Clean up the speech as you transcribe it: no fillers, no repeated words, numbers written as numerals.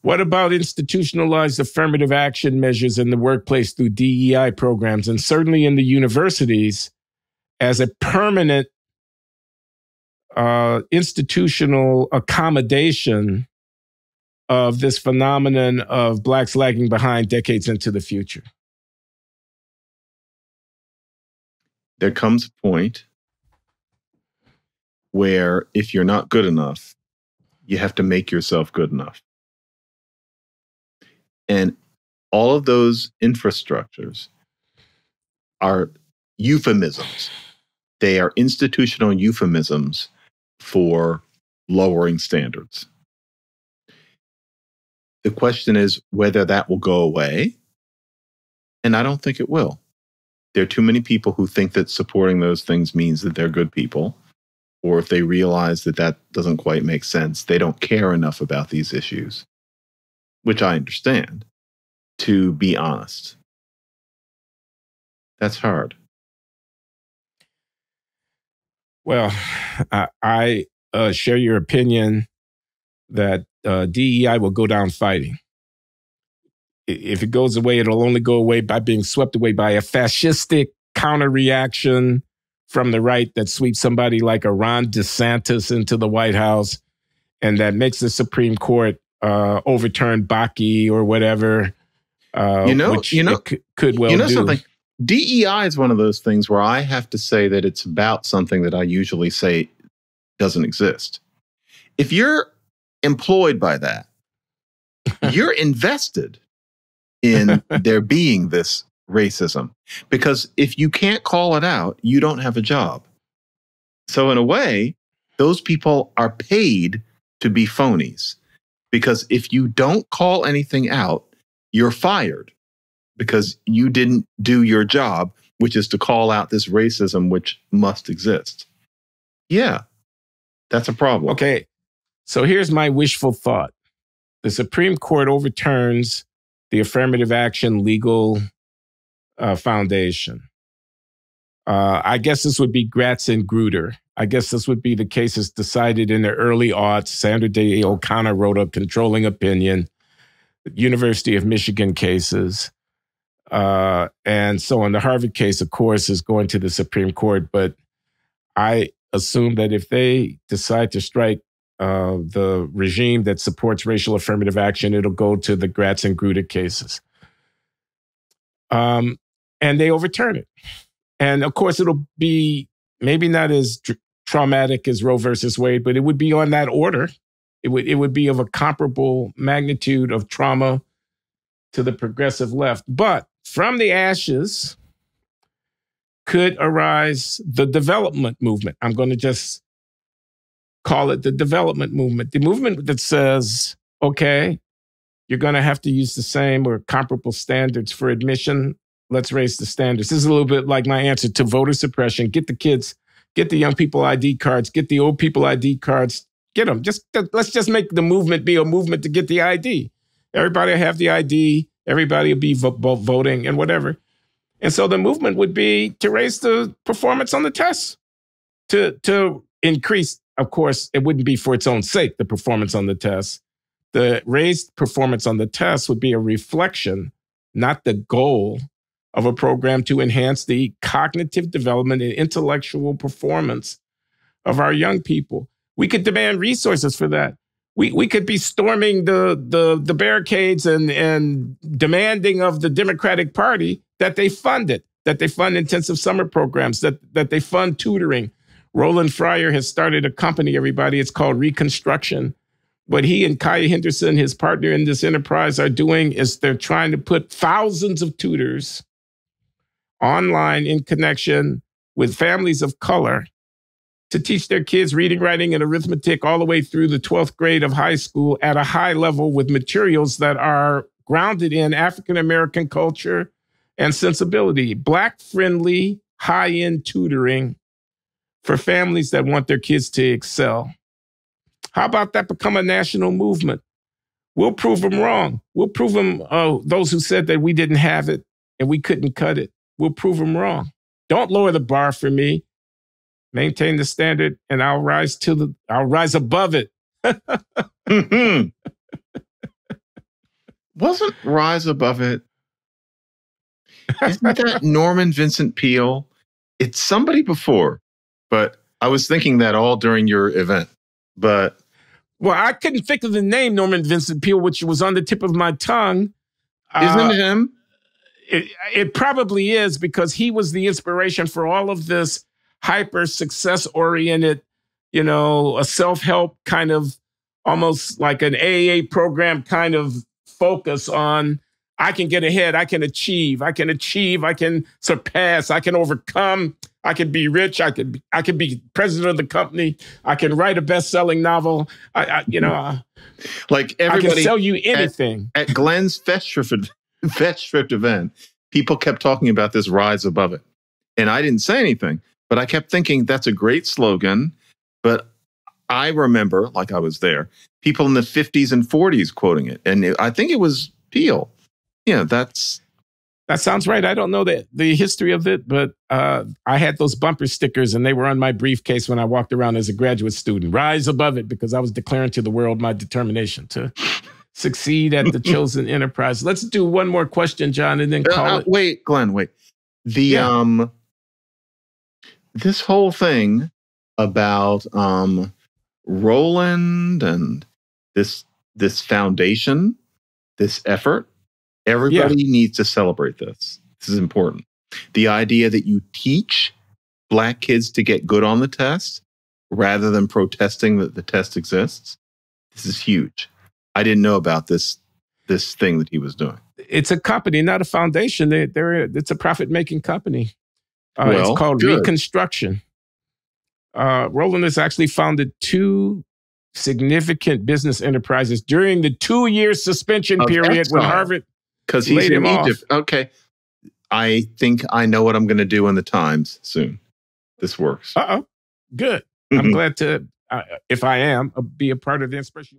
What about institutionalized affirmative action measures in the workplace through DEI programs and certainly in the universities as a permanent institutional accommodation of this phenomenon of Blacks lagging behind decades into the future? There comes a point where if you're not good enough, you have to make yourself good enough. And all of those infrastructures are euphemisms. They are institutional euphemisms for lowering standards. The question is whether that will go away. And I don't think it will. There are too many people who think that supporting those things means that they're good people. Or if they realize that that doesn't quite make sense, they don't care enough about these issues, which I understand, to be honest. That's hard. Well, I share your opinion that DEI will go down fighting. If it goes away, it'll only go away by being swept away by a fascistic counter-reaction from the right that sweeps somebody like a Ron DeSantis into the White House and that makes the Supreme Court overturn Bakke or whatever. Could well do. Something? DEI is one of those things where I have to say that it's about something that I usually say doesn't exist. If you're employed by that, you're invested in there being this racism. Because if you can't call it out, you don't have a job. So in a way, those people are paid to be phonies. Because if you don't call anything out, you're fired. Because you didn't do your job, which is to call out this racism which must exist. Yeah, that's a problem. Okay, so here's my wishful thought. The Supreme Court overturns the affirmative action legal foundation. I guess this would be Gratz and Grutter. I guess this would be the cases decided in the early aughts. Sandra Day O'Connor wrote a controlling opinion. University of Michigan cases. And so on. The Harvard case, of course, is going to the Supreme Court. But I assume that if they decide to strike the regime that supports racial affirmative action, it'll go to the Gratz and Grutter cases. And they overturn it. And of course, it'll be maybe not as traumatic as Roe versus Wade, but it would be on that order. It would be of a comparable magnitude of trauma to the progressive left. But from the ashes could arise the development movement. I'm going to just call it the development movement. The movement that says, okay, you're going to have to use the same or comparable standards for admission. Let's raise the standards. This is a little bit like my answer to voter suppression. Get the kids, get the young people ID cards, get the old people ID cards, get them. Let's just make the movement be a movement to get the ID. Everybody will have the ID. Everybody will be voting and whatever. And so the movement would be to raise the performance on the tests, to increase, of course, it wouldn't be for its own sake, the performance on the tests. The raised performance on the tests would be a reflection, not the goal, of a program to enhance the cognitive development and intellectual performance of our young people. We could demand resources for that. We could be storming the barricades and demanding of the Democratic Party that they fund it, that they fund intensive summer programs, that they fund tutoring. Roland Fryer has started a company, everybody. It's called Reconstruction. What he and Kaya Henderson, his partner in this enterprise, are doing is they're trying to put thousands of tutors online in connection with families of color to teach their kids reading, writing, and arithmetic all the way through the 12th grade of high school at a high level with materials that are grounded in African-American culture and sensibility. Black-friendly, high-end tutoring for families that want their kids to excel. How about that become a national movement? We'll prove them wrong. We'll prove them, those who said that we didn't have it and we couldn't cut it. We'll prove them wrong. Don't lower the bar for me. Maintain the standard, and I'll rise above it. Wasn't Rise Above It? Isn't that Norman Vincent Peale? It's somebody before, but I was thinking that all during your event. But well, I couldn't think of the name Norman Vincent Peale, which was on the tip of my tongue. Isn't it him? It probably is, because he was the inspiration for all of this hyper success oriented, a self-help kind of, almost like an AA program kind of focus on, I can get ahead, I can achieve, I can surpass, I can overcome, I can be rich, I could be president of the company, I can write a best-selling novel, like everybody, I can sell you anything. At Glenn's Festschrift event, people kept talking about this Rise Above It. And I didn't say anything, but I kept thinking that's a great slogan. But I remember, like I was there, people in the 50s and 40s quoting it. And I think it was Peale. Yeah, that sounds right. I don't know the history of it, but I had those bumper stickers and they were on my briefcase when I walked around as a graduate student. Rise above it, because I was declaring to the world my determination to succeed at the chosen enterprise. Let's do one more question, John, and then call it. Wait, Glenn, wait. This whole thing about Roland and this foundation, this effort, everybody needs to celebrate this. This is important. The idea that you teach Black kids to get good on the test rather than protesting that the test exists. This is huge. I didn't know about this thing that he was doing. It's a company, not a foundation. It's a profit-making company. It's called Reconstruction. Roland has actually founded 2 significant business enterprises during the 2-year suspension period when Harvard because he's in Egypt. Okay. I think I know what I'm going to do in the Times soon. This works. Good. I'm glad to, if I am, be a part of the inspiration.